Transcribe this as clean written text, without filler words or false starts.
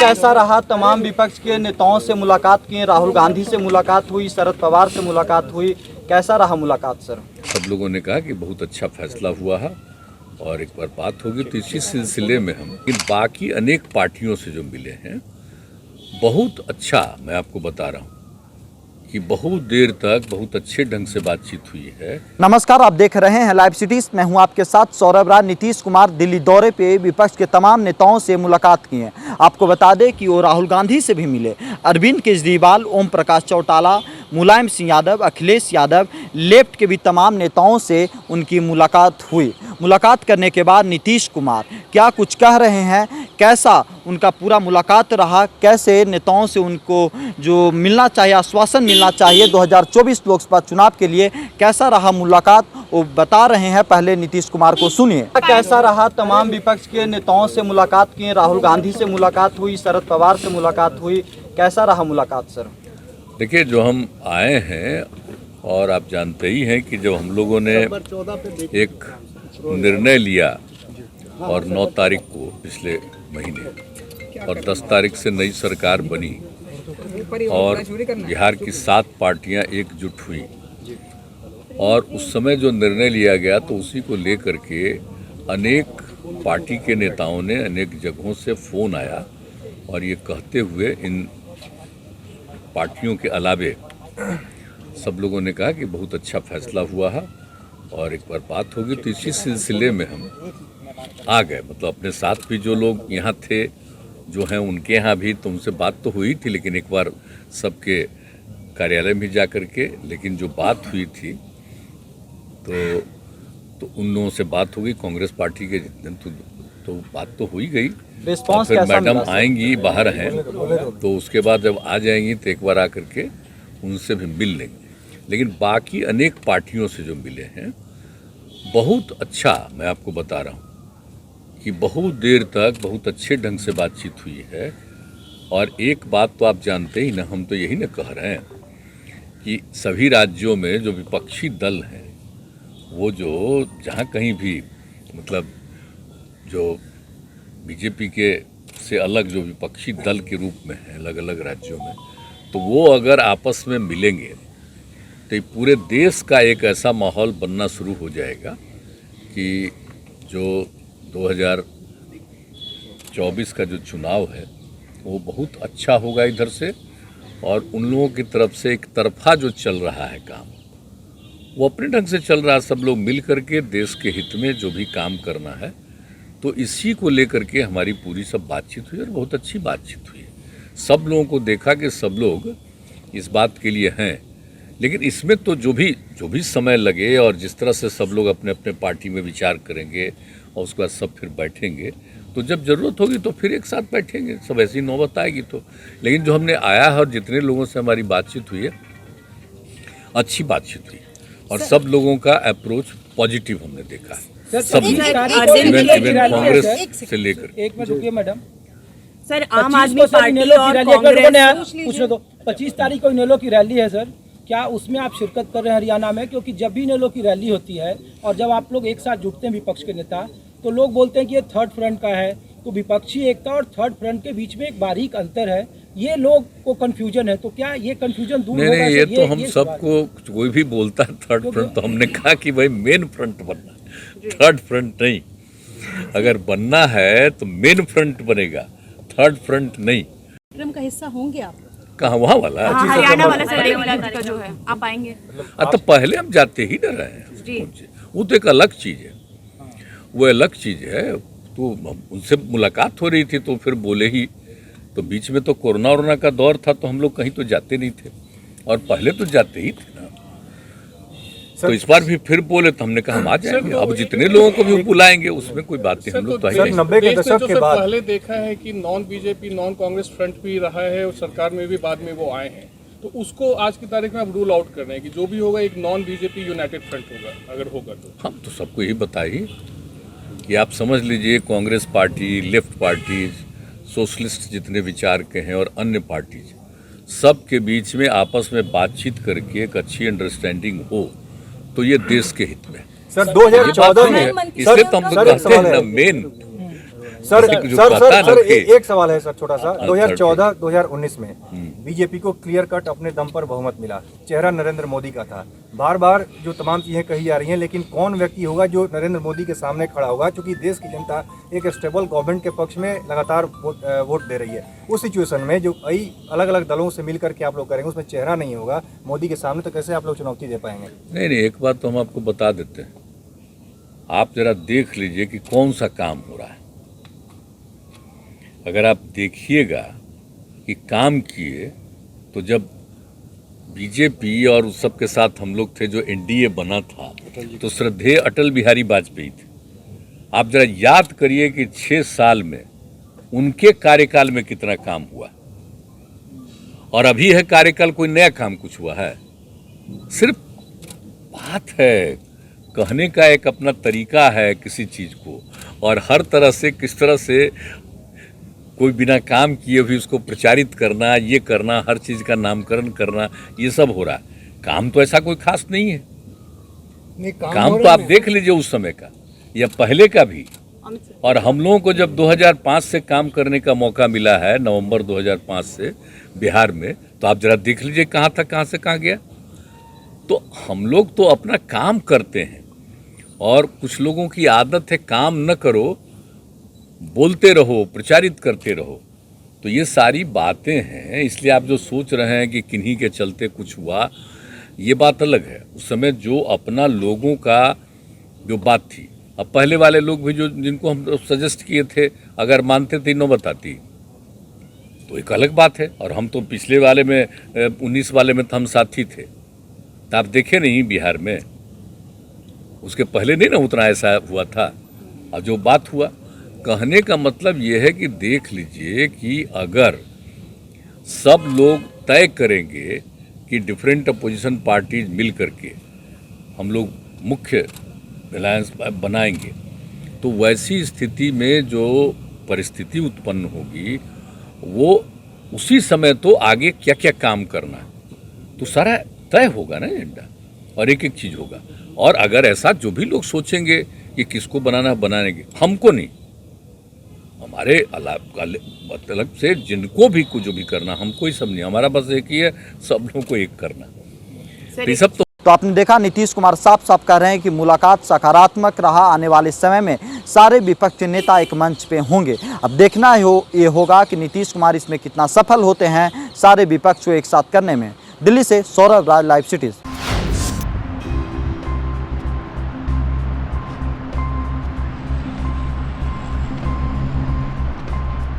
कैसा रहा? तमाम विपक्ष के नेताओं से मुलाकात किए, राहुल गांधी से मुलाकात हुई, शरद पवार से मुलाकात हुई, कैसा रहा मुलाकात सर? सब लोगों ने कहा कि बहुत अच्छा फैसला हुआ है और एक बार बात होगी तो इसी सिलसिले में हम इन बाकी अनेक पार्टियों से जो मिले हैं बहुत अच्छा, मैं आपको बता रहा हूँ कि बहुत देर तक बहुत अच्छे ढंग से बातचीत हुई है। नमस्कार, आप देख रहे हैं लाइव सिटीज। मैं हूं आपके साथ सौरभ राज। नीतीश कुमार दिल्ली दौरे पे विपक्ष के तमाम नेताओं से मुलाकात की है। आपको बता दें कि वो राहुल गांधी से भी मिले, अरविंद केजरीवाल, ओम प्रकाश चौटाला, मुलायम सिंह यादव, अखिलेश यादव, लेफ्ट के भी तमाम नेताओं से उनकी मुलाकात हुई। मुलाकात करने के बाद नीतीश कुमार क्या कुछ कह रहे हैं, कैसा उनका पूरा मुलाकात रहा, कैसे नेताओं से उनको जो मिलना चाहिए, आश्वासन मिलना चाहिए 2024 लोकसभा चुनाव के लिए, कैसा रहा मुलाकात, वो बता रहे हैं। पहले नीतीश कुमार को सुनिए। कैसा रहा? तमाम विपक्ष के नेताओं से मुलाकात किए, राहुल गांधी से मुलाकात हुई, शरद पवार से मुलाकात हुई, कैसा रहा मुलाकात सर? देखिए, जो हम आए हैं और आप जानते ही हैं कि जब हम लोगों ने एक निर्णय लिया और 9 तारीख को पिछले महीने और 10 तारीख से नई सरकार बनी और बिहार की 7 पार्टियां एकजुट हुई और उस समय जो निर्णय लिया गया तो उसी को लेकर के अनेक पार्टी के नेताओं ने अनेक जगहों से फ़ोन आया और ये कहते हुए इन पार्टियों के अलावे सब लोगों ने कहा कि बहुत अच्छा फैसला हुआ है और एक बार बात होगी तो इसी सिलसिले में हम आ गए। मतलब अपने साथ भी जो लोग यहाँ थे, जो हैं उनके यहाँ भी, तो उनसे बात तो हुई थी, लेकिन एक बार सबके कार्यालय में जा कर के, लेकिन जो बात हुई थी तो उन लोगों से बात हो गई, कांग्रेस पार्टी के जितने तो बात तो हो ही गई। रिस्पांस फिर कैसा मैडम मिला? आएंगी, बाहर हैं, तो उसके बाद जब आ जाएंगी तो एक बार आकर के उनसे भी मिल लेंगे। लेकिन बाकी अनेक पार्टियों से जो मिले हैं बहुत अच्छा, मैं आपको बता रहा हूँ कि बहुत देर तक बहुत अच्छे ढंग से बातचीत हुई है। और एक बात तो आप जानते ही ना, हम तो यही ना कह रहे हैं कि सभी राज्यों में जो विपक्षी दल हैं वो जो जहाँ कहीं भी, मतलब जो बीजेपी के से अलग जो विपक्षी दल के रूप में है अलग अलग राज्यों में, तो वो अगर आपस में मिलेंगे तो पूरे देश का एक ऐसा माहौल बनना शुरू हो जाएगा कि जो 2024 का जो चुनाव है वो बहुत अच्छा होगा इधर से। और उन लोगों की तरफ से एक तरफा जो चल रहा है काम, वो अपने ढंग से चल रहा है। सब लोग मिल करके देश के हित में जो भी काम करना है, तो इसी को लेकर के हमारी पूरी सब बातचीत हुई और बहुत अच्छी बातचीत हुई। सब लोगों को देखा कि सब लोग इस बात के लिए हैं, लेकिन इसमें तो जो भी समय लगे और जिस तरह से सब लोग अपने अपने पार्टी में विचार करेंगे और उसके बाद सब फिर बैठेंगे, तो जब ज़रूरत होगी तो फिर एक साथ बैठेंगे, सब ऐसी नौबत आएगी तो। लेकिन जो हमने आया है और जितने लोगों से हमारी बातचीत हुई है, अच्छी बातचीत हुई और सब लोगों का अप्रोच पॉजिटिव हमने देखा है। सब इवन कांग्रेस से लेकर। एक मिनट रुकिए मैडम। सर, आम आदमी पार्टी और कांग्रेस, पूछने दो, 25 तारीख को इनेलो की रैली है सर, क्या उसमें आप शिरकत कर रहे हैं हरियाणा में? क्योंकि जब भी इनेलो की रैली होती है और जब आप लोग एक साथ जुटते हैं विपक्ष के नेता, तो लोग बोलते हैं कि ये थर्ड फ्रंट का है। तो विपक्षी एकता और थर्ड फ्रंट के बीच में एक बारीक अंतर है, ये लोग को कंफ्यूजन है। तो क्या ये कंफ्यूजन दूर होगा? नहीं, ये तो हम सबको, कोई भी बोलता है थर्ड फ्रंट, तो हमने कहा कि भाई मेन फ्रंट बनना, थर्ड फ्रंट नहीं। अगर बनना है तो मेन फ्रंट बनेगा, थर्ड फ्रंट नहीं। का हिस्सा होंगे आप? कहाँ? वहाँ वाला हरियाणा वाला का जो है, आप आएंगे? तो पहले हम जाते ही न रहे हैं, वो तो एक अलग चीज़ है, वो अलग चीज़ है। तो उनसे मुलाकात हो रही थी तो फिर बोले ही, तो बीच में तो कोरोना का दौर था, तो हम लोग कहीं तो जाते नहीं थे और पहले तो जाते ही थे ना। तो इस बार भी फिर बोले तो हमने कहा हम आ जाएंगे। अब जितने लोगों को भी बुलाएंगे उसमें कोई बात नहीं, हम लोग तो सर 90 के दशक के बाद पहले देखा है कि non BJP non Congress front भी रहा है और सरकार में भी बाद में वो आए हैं, तो उसको आज की तारीख में आप रूल आउट कर रहे हैं कि जो भी होगा एक नॉन बीजेपी यूनाइटेड फ्रंट होगा, अगर होगा तो। हम तो सबको यही बताइए कि आप समझ लीजिए, Congress party, left parties, socialist जितने विचार के हैं और अन्य पार्टीज, सब के बीच में आपस में बातचीत करके एक अच्छी अंडरस्टैंडिंग हो तो ये देश के हित में। सर 2014 में इसलिए तो हम लोग कहते हैं ना, सर किसी को जो सर कहता सर है सर ना कि- एक सवाल है सर छोटा सा। 2014-2019 में बीजेपी को क्लियर कट अपने दम पर बहुमत मिला, चेहरा नरेंद्र मोदी का था। बार बार जो तमाम चीजें कही जा रही हैं, लेकिन कौन व्यक्ति होगा जो नरेंद्र मोदी के सामने खड़ा होगा, क्योंकि देश की जनता एक स्टेबल गवर्नमेंट के पक्ष में लगातार वोट दे रही है। उस सिचुएशन में जो कई अलग अलग दलों से मिलकर के आप लोग करेंगे, उसमें चेहरा नहीं होगा मोदी के सामने, तो कैसे आप लोग चुनौती दे पाएंगे? नहीं, एक बात तो हम आपको बता देते हैं, आप जरा देख लीजिए कि कौन सा काम हो रहा है। अगर आप देखिएगा कि काम किए, तो जब बीजेपी और उस सब के साथ हम लोग थे, जो एनडीए बना था, तो श्रद्धेय अटल बिहारी वाजपेयी थे। आप जरा याद करिए कि 6 साल में उनके कार्यकाल में कितना काम हुआ, और अभी है कार्यकाल, कोई नया काम कुछ हुआ है? सिर्फ बात है, कहने का एक अपना तरीका है किसी चीज को, और हर तरह से किस तरह से कोई बिना काम किए भी उसको प्रचारित करना, ये करना, हर चीज का नामकरण करना, ये सब हो रहा है। काम तो ऐसा कोई खास नहीं है। काम तो आप देख लीजिए उस समय का या पहले का भी। और हम लोगों को जब 2005 से काम करने का मौका मिला है, नवंबर 2005 से बिहार में, तो आप जरा देख लीजिए कहाँ था, कहाँ से कहाँ गया। तो हम लोग तो अपना काम करते हैं, और कुछ लोगों की आदत है काम न करो, बोलते रहो, प्रचारित करते रहो। तो ये सारी बातें हैं। इसलिए आप जो सोच रहे हैं कि किन्हीं के चलते कुछ हुआ, ये बात अलग है। उस समय जो अपना लोगों का जो बात थी, अब पहले वाले लोग भी जो जिनको हम सजेस्ट किए थे, अगर मानते थे नो बताती, तो एक अलग बात है। और हम तो पिछले वाले में 19 वाले में तो हम साथी थे, तो आप देखे नहीं बिहार में, उसके पहले नहीं ना उतना ऐसा हुआ था। और जो बात हुआ, कहने का मतलब ये है कि देख लीजिए कि अगर सब लोग तय करेंगे कि डिफरेंट अपोजिशन पार्टीज मिल करके हम लोग मुख्य अलायंस बनाएंगे, तो वैसी स्थिति में जो परिस्थिति उत्पन्न होगी, वो उसी समय तो आगे क्या क्या काम करना है, तो सारा तय होगा ना एजेंडा, और एक एक चीज़ होगा। और अगर ऐसा जो भी लोग सोचेंगे कि किसको बनाना बनाएंगे, हमको नहीं, हमारे मतलब से जिनको भी कुछ जो भी करना, हमको ही सब नहीं, हमारा बस एक ही है, सब लोगों को एक करना। ये सब तो आपने देखा, नीतीश कुमार साफ साफ कह रहे हैं कि मुलाकात सकारात्मक रहा। आने वाले समय में सारे विपक्षी नेता एक मंच पे होंगे। अब देखना ये होगा कि नीतीश कुमार इसमें कितना सफल होते हैं सारे विपक्ष को एक साथ करने में। दिल्ली से सौरभ राज, लाइव सिटीज।